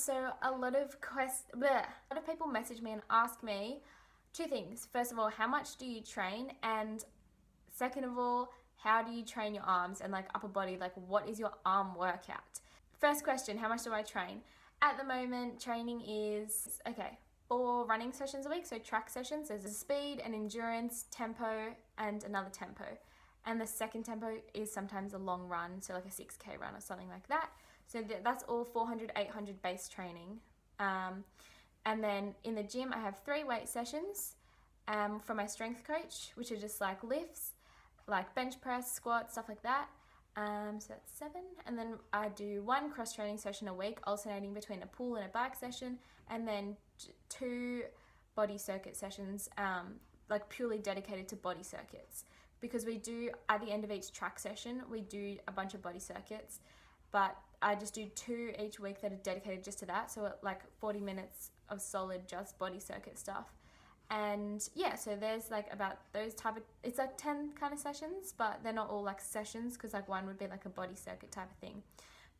So a lot of people message me and ask me two things. First of all, how much do you train? And second of all, how do you train your arms and like upper body? Like, what is your arm workout? First question, how much do I train? At the moment, training is, 4 running sessions a week. So track sessions, there's a speed, an endurance, tempo, and another tempo. And the second tempo is sometimes a long run, so like a 6K run or something like that. So that's all 400, 800 base training. And then in the gym, I have 3 weight sessions from my strength coach, which are just like lifts, like bench press, squats, stuff like that. So that's 7. And then I do 1 cross training session a week, alternating between a pull and a bike session, and then 2 body circuit sessions, like purely dedicated to body circuits. Because we do, at the end of each track session, we do a bunch of body circuits, but I just do 2 each week that are dedicated just to that. So like 40 minutes of solid just body circuit stuff. And yeah, so there's like about those type of, it's like 10 kind of sessions, but they're not all like sessions, because like one would be like a body circuit type of thing.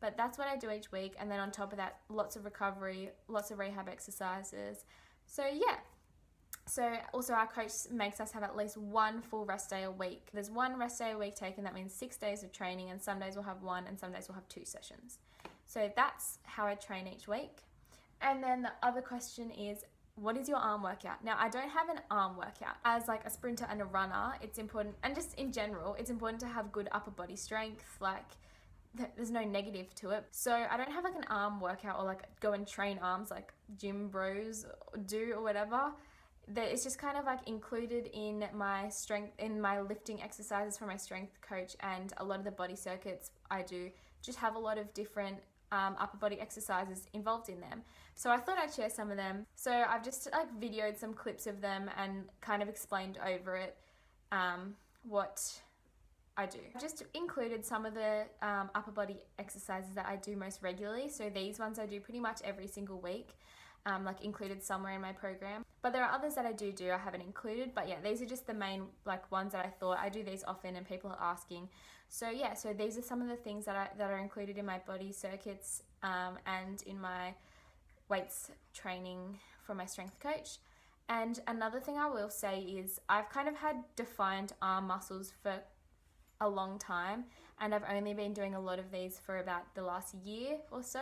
But that's what I do each week. And then on top of that, lots of recovery, lots of rehab exercises. So yeah. So also our coach makes us have at least 1 full rest day a week. There's 1 rest day a week taken. That means 6 days of training, and some days we'll have 1 and some days we'll have 2 sessions. So that's how I train each week. And then the other question is, what is your arm workout? Now, I don't have an arm workout. As like a sprinter and a runner, it's important, and just in general, it's important to have good upper body strength. Like, there's no negative to it. So I don't have like an arm workout or like go and train arms like gym bros do or whatever. It's just kind of like included in my strength, in my lifting exercises from my strength coach, and a lot of the body circuits I do just have a lot of different upper body exercises involved in them. So I thought I'd share some of them. So I've just like videoed some clips of them and kind of explained over it what I do. I've just included some of the upper body exercises that I do most regularly. So these ones I do pretty much every single week, like included somewhere in my program. But there are others that I do I haven't included. But yeah, these are just the main like ones that I thought. I do these often and people are asking. So yeah, so these are some of the things that are included in my body circuits and in my weights training from my strength coach. And another thing I will say is I've kind of had defined arm muscles for a long time, and I've only been doing a lot of these for about the last year or so.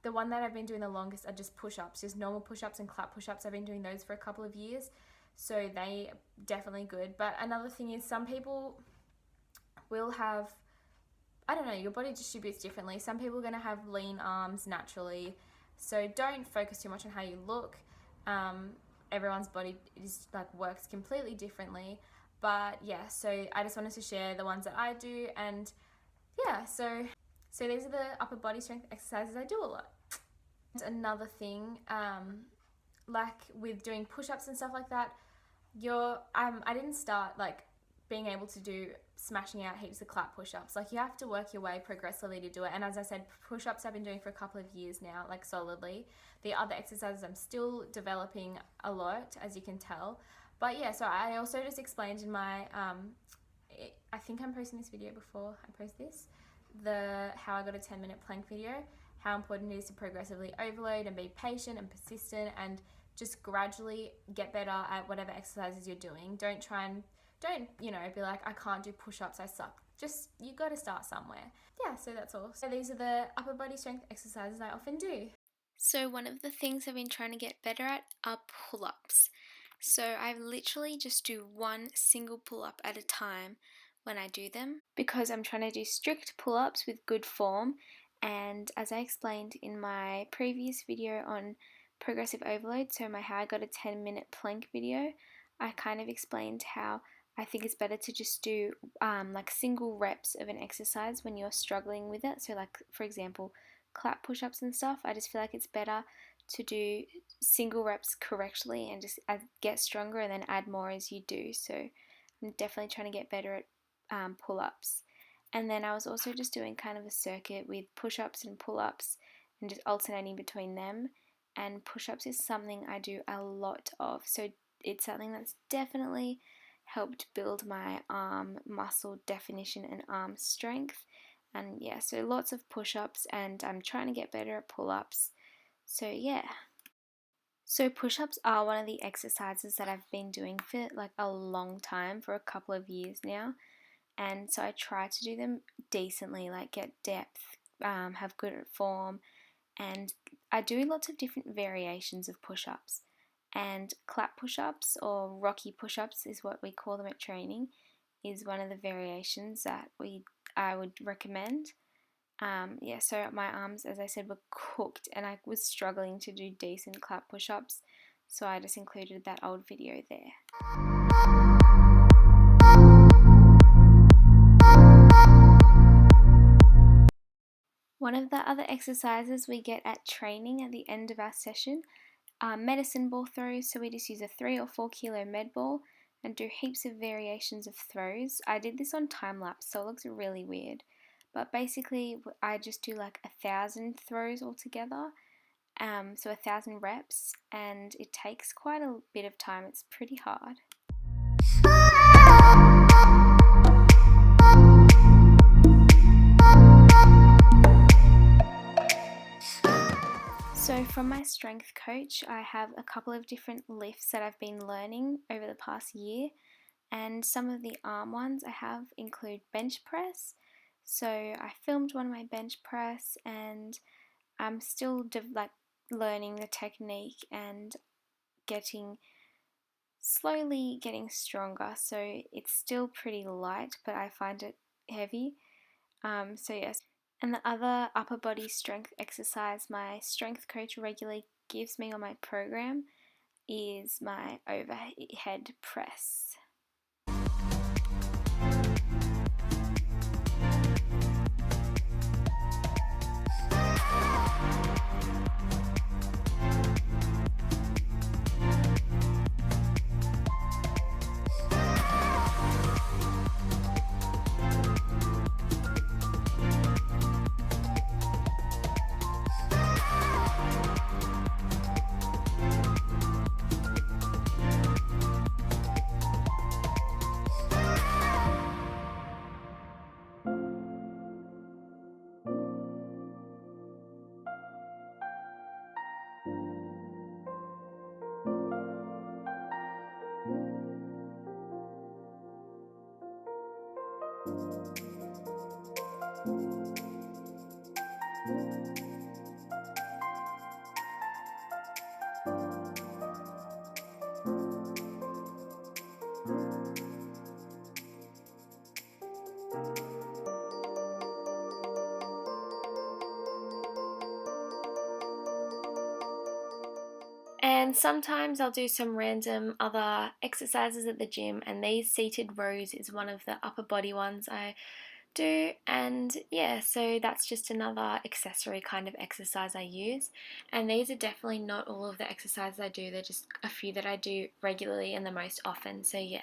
The one that I've been doing the longest are just push-ups, just normal push-ups and clap push-ups. I've been doing those for a couple of years, so they definitely good. But another thing is some people will have, I don't know, your body distributes differently. Some people are going to have lean arms naturally, so don't focus too much on how you look. Everyone's body is like works completely differently. But yeah, so I just wanted to share the ones that I do, and yeah, so these are the upper body strength exercises I do a lot. And another thing, like with doing push-ups and stuff like that, I didn't start like being able to do smashing out heaps of clap push-ups. Like, you have to work your way progressively to do it. And as I said, push-ups I've been doing for a couple of years now, like solidly. The other exercises I'm still developing a lot, as you can tell. But yeah, so I also just explained in my, I think I'm posting this video before I post this, the how I got a 10-minute plank video, how important it is to progressively overload and be patient and persistent and just gradually get better at whatever exercises you're doing. Don't, be like, I can't do push-ups, I suck. Just, you got to start somewhere. Yeah, so that's all. So these are the upper body strength exercises I often do. So one of the things I've been trying to get better at are pull-ups. So I literally just do 1 single pull-up at a time when I do them, because I'm trying to do strict pull-ups with good form. And as I explained in my previous video on progressive overload, so my how I got a 10-minute plank video, I kind of explained how I think it's better to just do like single reps of an exercise when you're struggling with it. So like, for example, clap push-ups and stuff, I just feel like it's better to do single reps correctly and just get stronger and then add more as you do. So I'm definitely trying to get better at pull-ups. And then I was also just doing kind of a circuit with push-ups and pull-ups and just alternating between them. And push-ups is something I do a lot of, so it's something that's definitely helped build my arm muscle definition and arm strength. And yeah, so lots of push-ups, and I'm trying to get better at pull-ups. So yeah. So push-ups are one of the exercises that I've been doing for like a long time, for a couple of years now. And so I try to do them decently, like get depth, have good form, and I do lots of different variations of push-ups. And clap push-ups, or rocky push-ups is what we call them at training, is one of the variations that I would recommend. Yeah, so my arms, as I said, were cooked and I was struggling to do decent clap push-ups, so I just included that old video there. One of the other exercises we get at training at the end of our session are medicine ball throws. So we just use a 3 or 4 kilo med ball and do heaps of variations of throws. I did this on time lapse, so it looks really weird. But basically, I just do like 1,000 throws altogether. So 1,000 reps, and it takes quite a bit of time. It's pretty hard. So from my strength coach, I have a couple of different lifts that I've been learning over the past year, and some of the arm ones I have include bench press. So I filmed one of my bench press, and I'm still learning the technique and slowly getting stronger. So it's still pretty light, but I find it heavy. So yes. And the other upper body strength exercise my strength coach regularly gives me on my program is my overhead press. And sometimes I'll do some random other exercises at the gym, and these seated rows is one of the upper body ones I do. And yeah, so that's just another accessory kind of exercise I use. And these are definitely not all of the exercises I do, they're just a few that I do regularly and the most often. So yeah.